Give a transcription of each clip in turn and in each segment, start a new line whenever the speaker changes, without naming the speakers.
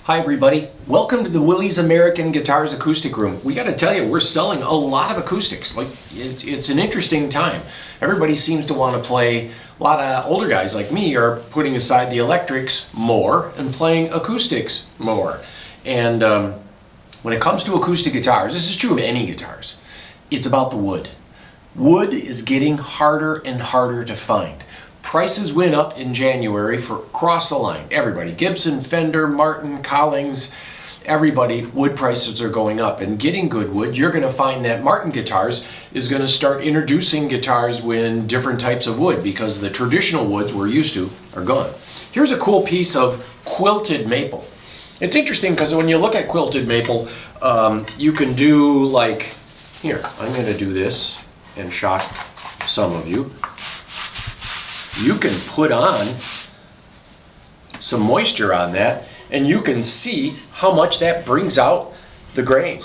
Hi everybody, welcome to the Willie's American Guitars Acoustic Room. We got to tell you, we're selling a lot of acoustics. It's an interesting time. Everybody seems to want to play. A lot of older guys like me are putting aside the electrics more and playing acoustics more. And when it comes to acoustic guitars, this is true of any guitars, it's about the wood. Wood is getting harder and harder to find. Prices went up in January for across the line. Everybody, Gibson, Fender, Martin, Collings, everybody, wood prices are going up. And getting good wood, you're going to find that Martin Guitars is going to start introducing guitars with different types of wood because the traditional woods we're used to are gone. Here's a cool piece of quilted maple. It's interesting because when you look at quilted maple, you can do like, here, I'm going to do this and shock some of you. You can put on some moisture on that and you can see how much that brings out the grain.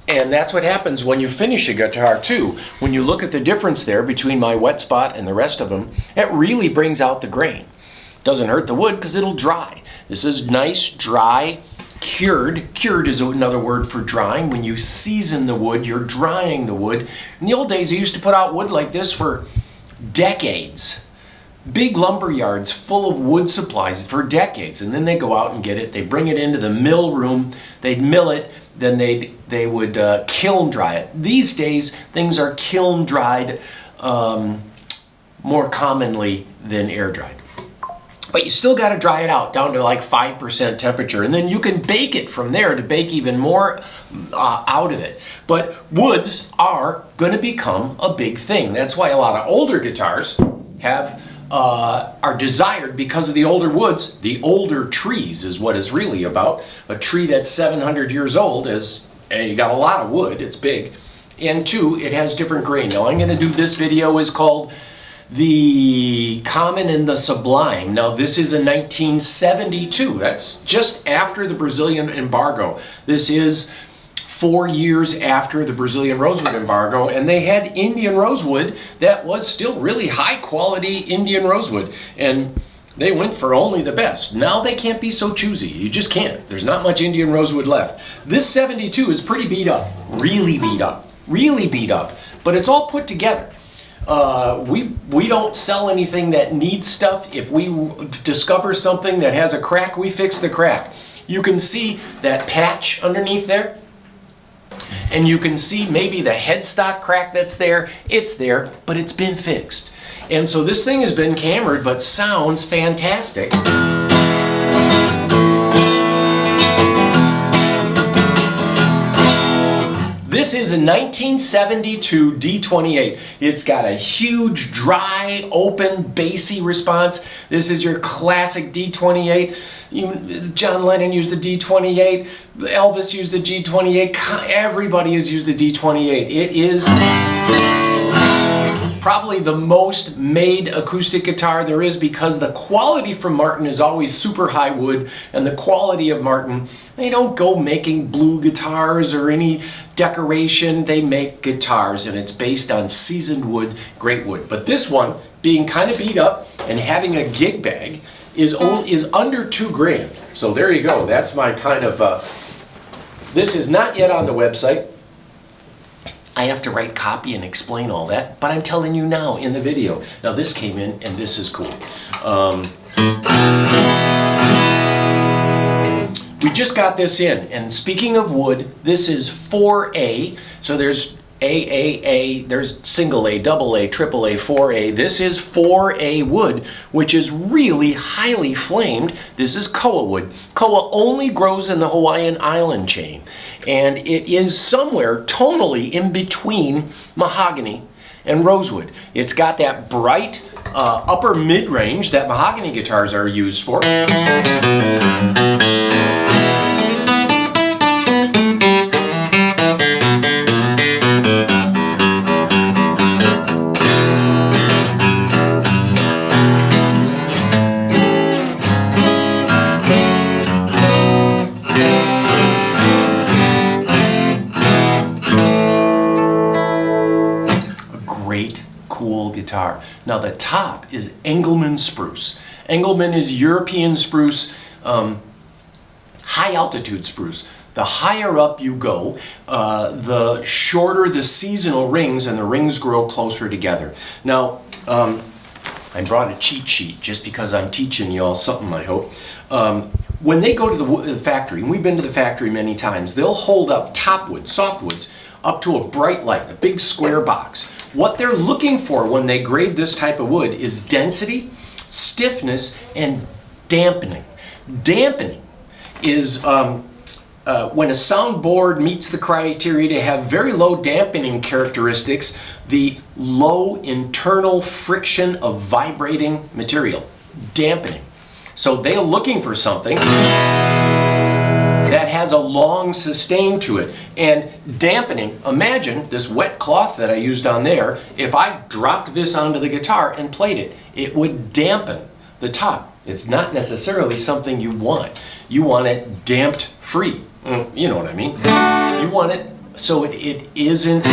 And that's what happens when you finish a guitar too. When you look at the difference there between my wet spot and the rest of them, it really brings out the grain. Doesn't hurt the wood because it'll dry. This is nice, dry, cured. Cured is another word for drying. When you season the wood, you're drying the wood. In the old days, they used to put out wood like this for decades. Big lumber yards full of wood supplies for decades, and then they go out and get it, they bring it into the mill room, they'd mill it, then they would kiln dry it. These days things are kiln dried more commonly than air dried. But you still got to dry it out down to like 5% temperature, and then you can bake it from there to bake even more out of it. But woods are going to become a big thing. That's why a lot of older guitars are desired because of the older woods. The older trees is what it's really about. A tree that's 700 years old is, you got a lot of wood, it's big, and two, it has different grain. Now I'm going to do this video is called The Common and the Sublime. Now this is a 1972. That's just after the Brazilian embargo. This is 4 years after the Brazilian rosewood embargo, and they had Indian rosewood that was still really high quality Indian rosewood, and they went for only the best. Now they can't be so choosy. You just can't. There's not much Indian rosewood left. This 72 is pretty beat up, really beat up, but it's all put together. We don't sell anything that needs stuff. If we discover something that has a crack, we fix the crack. You can see that patch underneath there. And you can see maybe the headstock crack that's there. It's there, but it's been fixed. And so this thing has been cambered, but sounds fantastic. This is a 1972 D28. It's got a huge, dry, open, bassy response. This is your classic D28. John Lennon used the D28. Elvis used the G28. Everybody has used the D28. It is probably the most made acoustic guitar there is because the quality from Martin is always super high wood, and the quality of Martin, they don't go making blue guitars or any decoration. They make guitars, and it's based on seasoned wood, great wood. But this one, being kind of beat up and having a gig bag, is under $2,000. So there you go. That's my kind of, this is not yet on the website. I have to write copy and explain all that, but I'm telling you now in the video. Now this came in, and this is cool. We just got this in, and speaking of wood, this is 4A. So there's AAA, there's single A, double A, triple A, 4A. This is 4A wood, which is really highly flamed. This is koa wood. Koa only grows in the Hawaiian island chain, and it is somewhere tonally in between mahogany and rosewood. It's got that bright upper mid-range that mahogany guitars are used for. Cool guitar. Now the top is Engelmann spruce. Engelmann is European spruce, high altitude spruce. The higher up you go, the shorter the seasonal rings, and the rings grow closer together. Now, I brought a cheat sheet just because I'm teaching you all something, I hope. When they go to the factory, and we've been to the factory many times, they'll hold up top wood, softwoods, up to a bright light, a big square box. What they're looking for when they grade this type of wood is density, stiffness, and dampening. Dampening is when a soundboard meets the criteria to have very low dampening characteristics, the low internal friction of vibrating material. Dampening. So they're looking for something that has a long sustain to it. And dampening, imagine this wet cloth that I used on there, if I dropped this onto the guitar and played it, it would dampen the top. It's not necessarily something you want. You want it damped free. You know what I mean? You want it so it isn't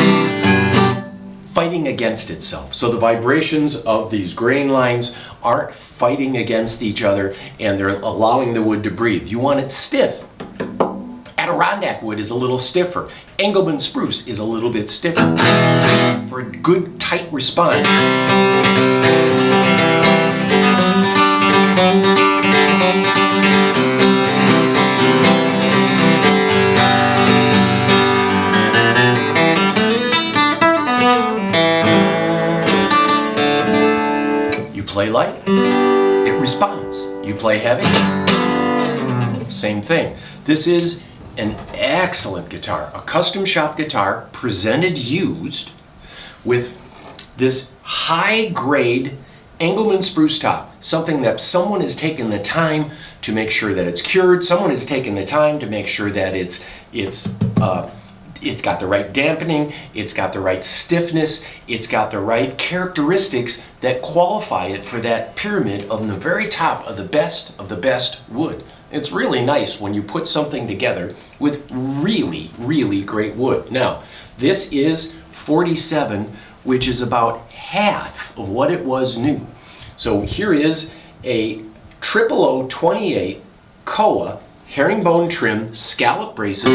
fighting against itself. So the vibrations of these grain lines aren't fighting against each other, and they're allowing the wood to breathe. You want it stiff. Adirondack wood is a little stiffer. Engelmann spruce is a little bit stiffer. For a good tight response. Play light, it responds. You play heavy, same thing. This is an excellent guitar, a custom shop guitar, presented used with this high grade Engelmann spruce top, something that someone has taken the time to make sure that it's cured, someone has taken the time to make sure that it's got the right dampening, it's got the right stiffness, it's got the right characteristics that qualify it for that pyramid on the very top of the best wood. It's really nice when you put something together with really, really great wood. Now, this is 47, which is about half of what it was new. So here is a 00028 Koa herringbone trim scallop braces.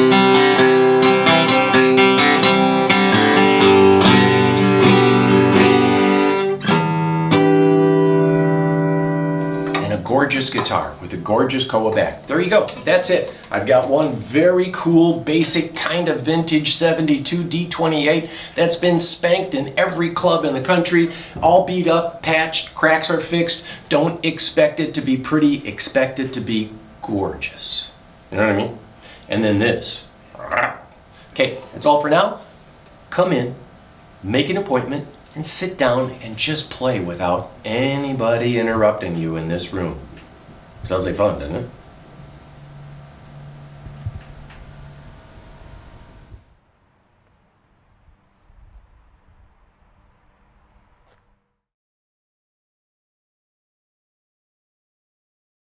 Gorgeous guitar with a gorgeous Koa back. There you go. That's it. I've got one very cool, basic, kind of vintage 72 D28 that's been spanked in every club in the country, all beat up, patched, cracks are fixed. Don't expect it to be pretty, expect it to be gorgeous. You know what I mean? And then this. Okay, that's all for now. Come in, make an appointment, and sit down and just play without anybody interrupting you in this room. Sounds like fun, doesn't it?